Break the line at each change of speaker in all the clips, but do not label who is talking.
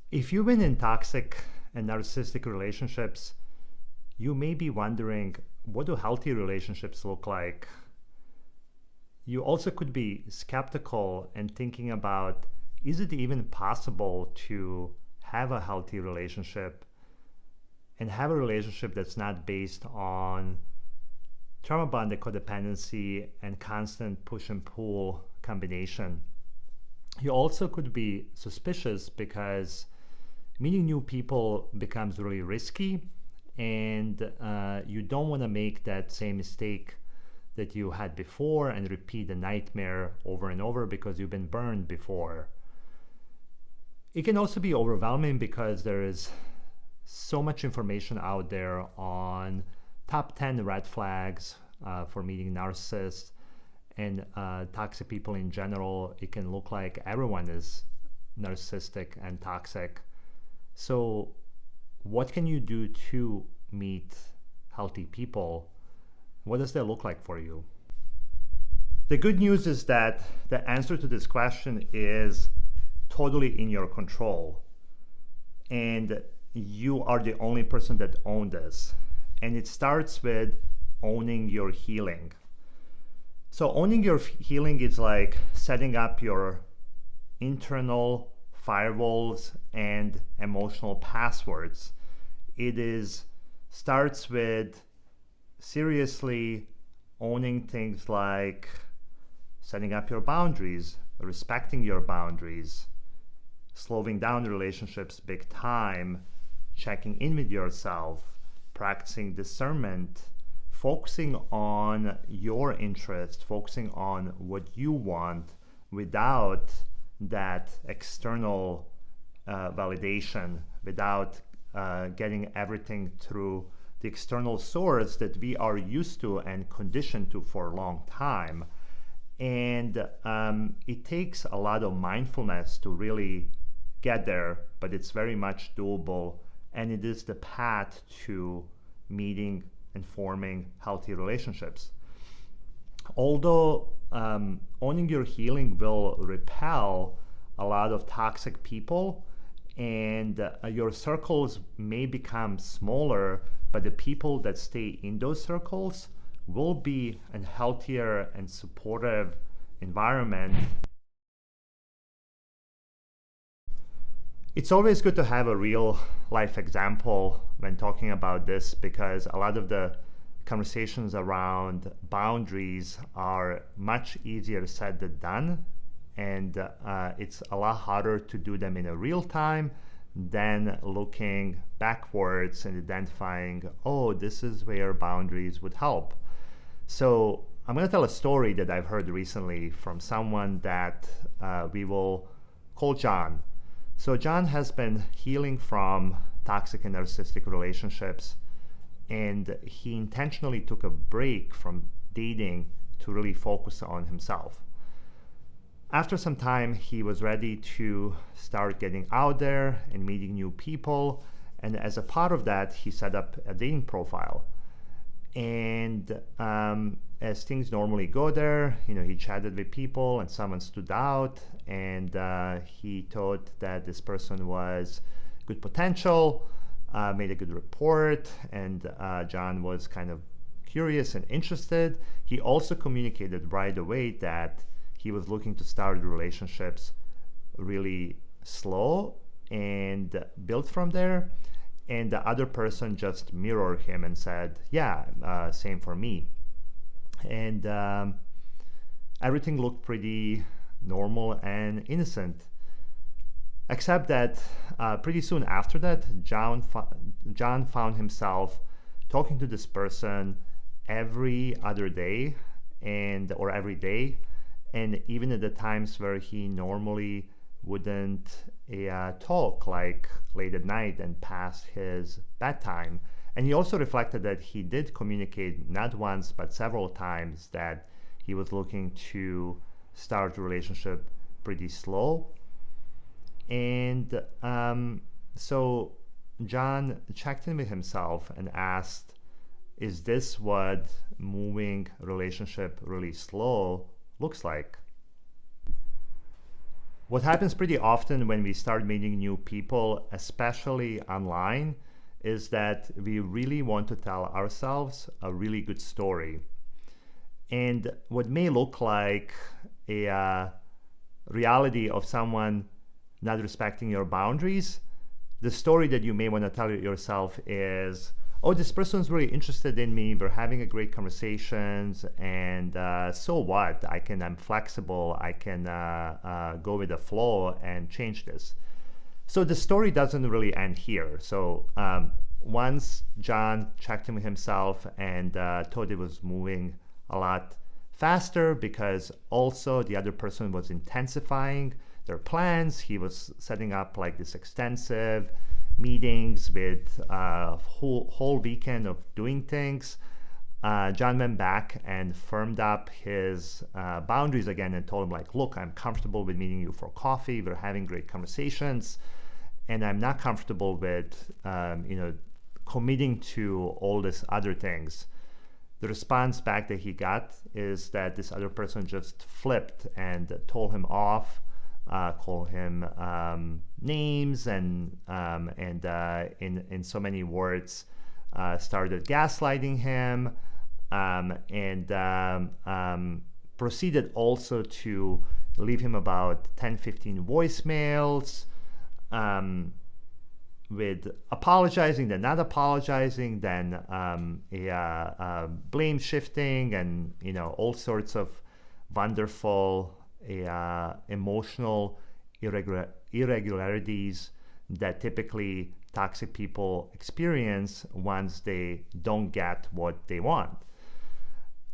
If you've been in toxic and narcissistic relationships, you may be wondering, what do healthy relationships look like? You also could be skeptical and thinking about, is it even possible to have a healthy relationship and have a relationship that's not based on trauma-bonded codependency and constant push and pull combination? You also could be suspicious because meeting new people becomes really risky, and you don't want to make that same mistake that you had before and repeat the nightmare over and over because you've been burned before. It can also be overwhelming because there is so much information out there on top 10 red flags for meeting narcissists and toxic people in general. It can look like everyone is narcissistic and toxic. So what can you do to meet healthy people? What does that look like for you? The good news is that the answer to this question is totally in your control. And you are the only person that owns this. And it starts with owning your healing. So owning your healing is like setting up your internal firewalls and emotional passwords. It starts with seriously owning things like setting up your boundaries, respecting your boundaries, slowing down relationships big time, checking in with yourself, practicing discernment, focusing on your interest, focusing on what you want without that external validation, without getting everything through the external source that we are used to and conditioned to for a long time. And it takes a lot of mindfulness to really get there, but it's very much doable, and it is the path to meeting and forming healthy relationships. Although owning your healing will repel a lot of toxic people, and your circles may become smaller, but the people that stay in those circles will be a healthier and supportive environment. It's always good to have a real life example when talking about this, because a lot of the conversations around boundaries are much easier said than done, and it's a lot harder to do them in a real time than looking backwards and identifying, oh, this is where boundaries would help. So I'm going to tell a story that I've heard recently from someone that we will call John. So John has been healing from toxic and narcissistic relationships, and he intentionally took a break from dating to really focus on himself. After some time, he was ready to start getting out there and meeting new people, and as a part of that, he set up a dating profile. And as things normally go there, he chatted with people, and someone stood out, and he thought that this person was good potential, made a good report, and John was kind of curious and interested. He also communicated right away that he was looking to start relationships really slow and build from there. And the other person just mirrored him and said, yeah, same for me. And everything looked pretty normal and innocent. Except that pretty soon after that, John found himself talking to this person every other day or every day. And even at the times where he normally wouldn't talk, like late at night and past his bedtime. And he also reflected that he did communicate not once but several times that he was looking to start a relationship pretty slow. And so John checked in with himself and asked, is this what moving relationship really slow looks like? What happens pretty often when we start meeting new people, especially online, is that we really want to tell ourselves a really good story. And what may look like a reality of someone not respecting your boundaries, the story that you may want to tell yourself is, oh, this person's really interested in me, we're having a great conversations, and so what? I'm flexible, I can go with the flow and change this. So the story doesn't really end here. So once John checked in with himself and thought it was moving a lot faster because also the other person was intensifying their plans. He was setting up like this extensive meetings with a whole weekend of doing things. John went back and firmed up his boundaries again and told him like, look, I'm comfortable with meeting you for coffee. We're having great conversations, and I'm not comfortable with committing to all these other things. The response back that he got is that this other person just flipped and told him off, called him names, and in so many words, started gaslighting him, and proceeded also to leave him about 10-15 voicemails, with apologizing, then not apologizing, then blame shifting, and all sorts of wonderful emotional irregularities that typically toxic people experience once they don't get what they want.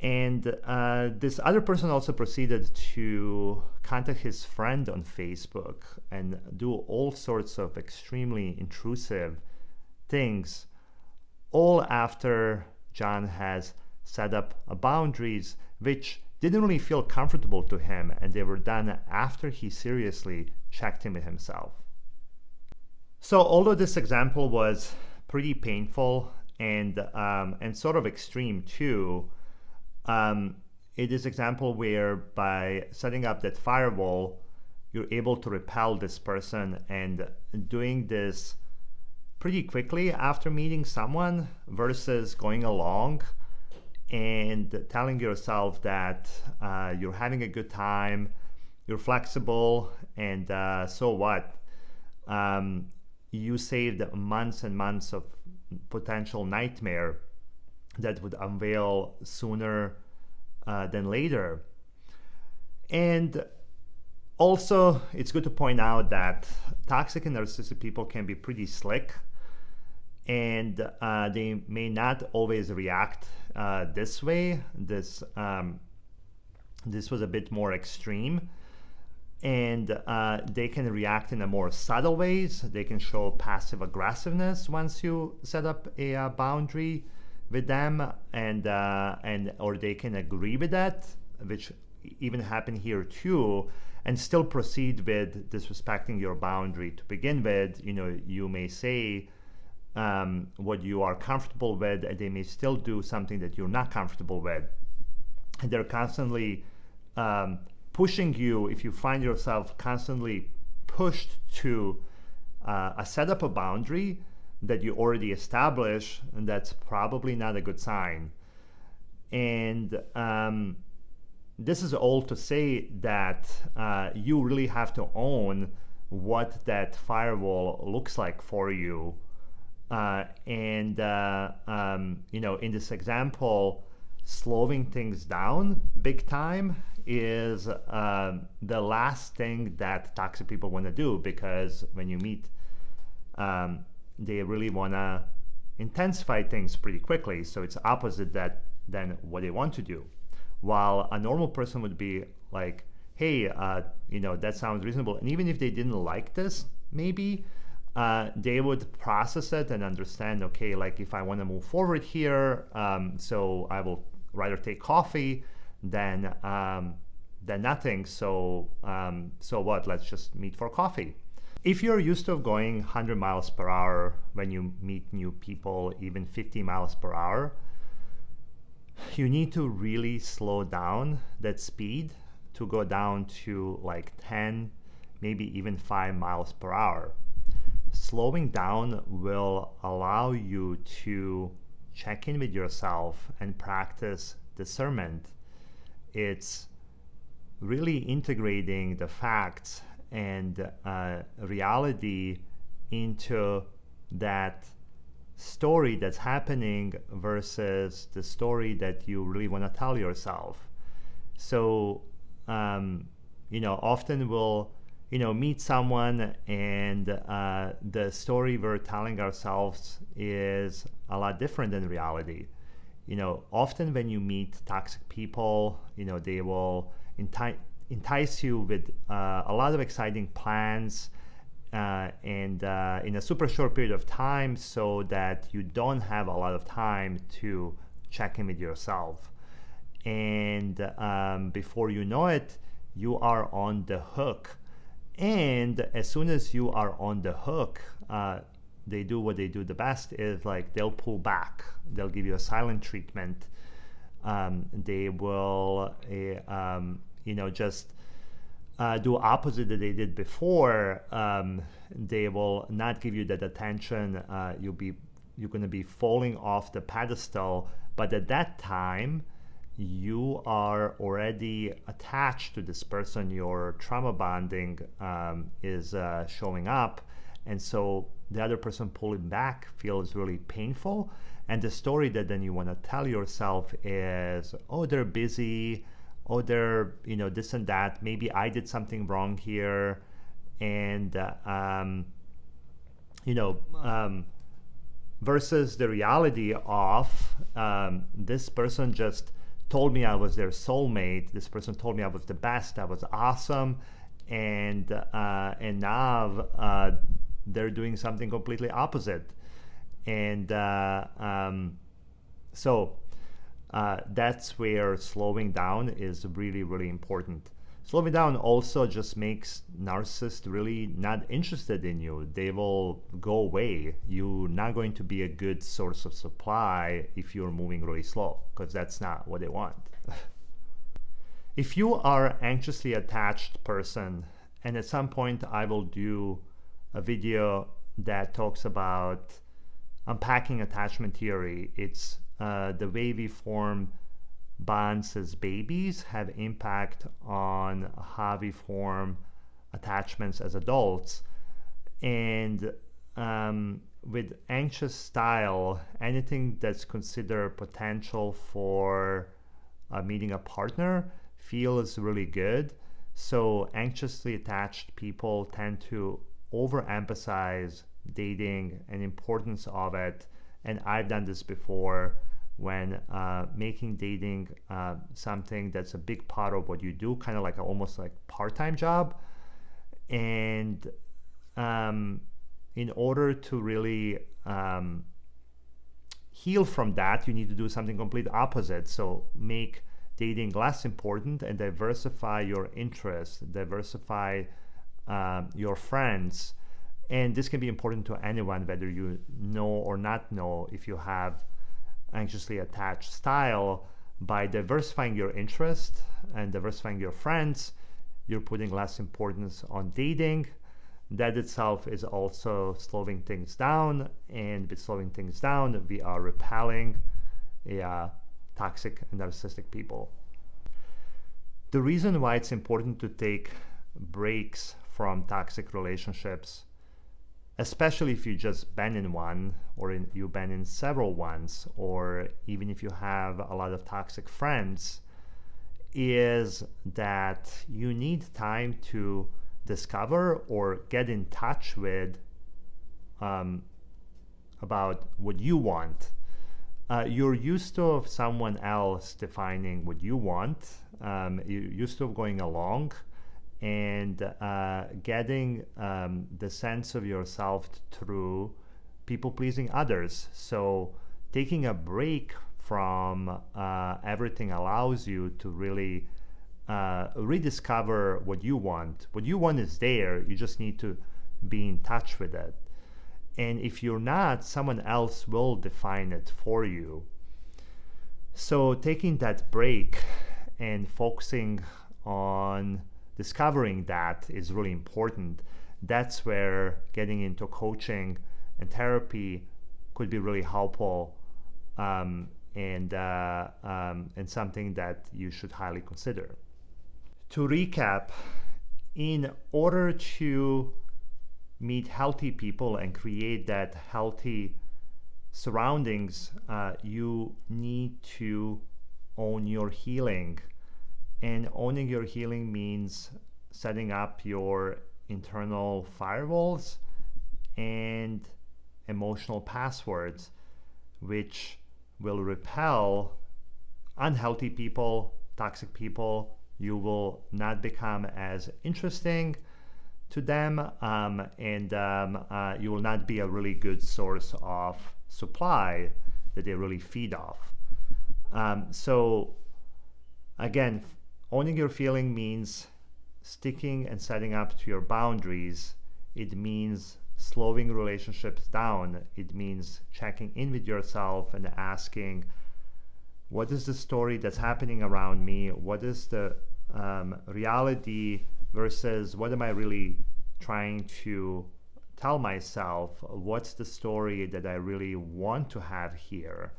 And this other person also proceeded to contact his friend on Facebook and do all sorts of extremely intrusive things, all after John has set up boundaries which didn't really feel comfortable to him, and they were done after he seriously checked in with himself. So although this example was pretty painful and sort of extreme too, it is an example where by setting up that firewall, you're able to repel this person, and doing this pretty quickly after meeting someone versus going along and telling yourself that you're having a good time, you're flexible, and so what? You saved months and months of potential nightmare that would unveil sooner than later. And also, it's good to point out that toxic and narcissistic people can be pretty slick, and they may not always react this way. This was a bit more extreme, and they can react in a more subtle ways. They can show passive aggressiveness once you set up a boundary with them, and or they can agree with that, which even happened here too, and still proceed with disrespecting your boundary to begin with. You may say what you are comfortable with, and they may still do something that you're not comfortable with, and they're constantly pushing you. If you find yourself constantly pushed to set up a boundary that you already established, and that's probably not a good sign. And this is all to say that you really have to own what that firewall looks like for you. In this example, slowing things down big time is the last thing that toxic people want to do, because when you meet, they really want to intensify things pretty quickly. So it's opposite than what they want to do. While a normal person would be like, hey, that sounds reasonable. And even if they didn't like this, maybe they would process it and understand, okay, like if I want to move forward here, so I will rather take coffee than nothing. So what? Let's just meet for coffee. If you're used to going 100 miles per hour when you meet new people, even 50 miles per hour, you need to really slow down that speed to go down to like 10, maybe even 5 miles per hour. Slowing down will allow you to check in with yourself and practice discernment. It's really integrating the facts and reality into that story that's happening versus the story that you really want to tell yourself. So, often we'll, meet someone and the story we're telling ourselves is a lot different than reality. Often when you meet toxic people, they will entice you with a lot of exciting plans and in a super short period of time, so that you don't have a lot of time to check in with yourself. And before you know it, you are on the hook. And as soon as you are on the hook, they do what they do the best, is like they'll pull back. They'll give you a silent treatment. They will, just do opposite that they did before. They will not give you that attention. You're going to be falling off the pedestal. But at that time, you are already attached to this person. Your trauma bonding is showing up. And so the other person pulling back feels really painful. And the story that then you want to tell yourself is, oh, they're busy. Oh, they're, this and that. Maybe I did something wrong here. And, versus the reality of this person just told me I was their soulmate. This person told me I was the best. I was awesome. And now they're doing something completely opposite. And so that's where slowing down is really, really important. Slowing down also just makes narcissists really not interested in you. They will go away. You're not going to be a good source of supply if you're moving really slow, because that's not what they want. If you are an anxiously attached person, and at some point I will do a video that talks about unpacking attachment theory. It's the way we form bonds as babies have impact on how we form attachments as adults. And with anxious style, anything that's considered potential for meeting a partner feels really good. So anxiously attached people tend to overemphasize dating and importance of it. And I've done this before, when making dating something that's a big part of what you do, kind of like almost like part-time job. And in order to really heal from that, you need to do something complete opposite. So make dating less important and diversify your interests, diversify your friends. And this can be important to anyone, whether you know or not know if you have anxiously attached style. By diversifying your interest and diversifying your friends, you're putting less importance on dating. That itself is also slowing things down, and with slowing things down, we are repelling toxic and narcissistic people. The reason why it's important to take breaks from toxic relationships, especially if you just been in one, or you've been in several ones, or even if you have a lot of toxic friends, is that you need time to discover or get in touch with about what you want. You're used to someone else defining what you want. You're used to going along and getting the sense of yourself through people-pleasing others. So taking a break from everything allows you to really rediscover what you want. What you want is there. You just need to be in touch with it. And if you're not, someone else will define it for you. So taking that break and focusing on discovering that is really important. That's where getting into coaching and therapy could be really helpful, and something that you should highly consider. To recap, in order to meet healthy people and create that healthy surroundings, you need to own your healing. And owning your healing means setting up your internal firewalls and emotional passwords, which will repel unhealthy people, toxic people. You will not become as interesting to them, and you will not be a really good source of supply that they really feed off. So again, owning your feeling means sticking and setting up to your boundaries. It means slowing relationships down. It means checking in with yourself and asking, what is the story that's happening around me? What is the reality versus what am I really trying to tell myself? What's the story that I really want to have here?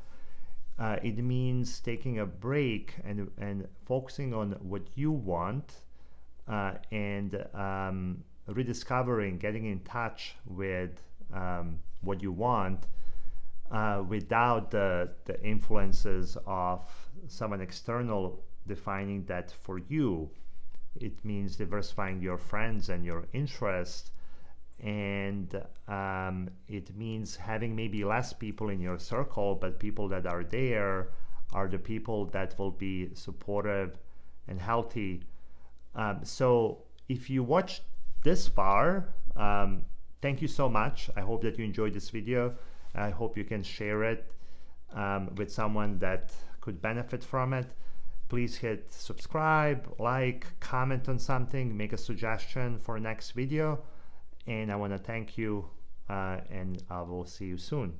It means taking a break and focusing on what you want, and rediscovering, getting in touch with what you want, without the influences of someone external defining that for you. It means diversifying your friends and your interests, and it means having maybe less people in your circle, but people that are there are the people that will be supportive and healthy. So if you watched this far, thank you so much. I hope that you enjoyed this video. I hope you can share it with someone that could benefit from it. Please hit subscribe, like, comment on something, make a suggestion for next video. And I want to thank you, and I will see you soon.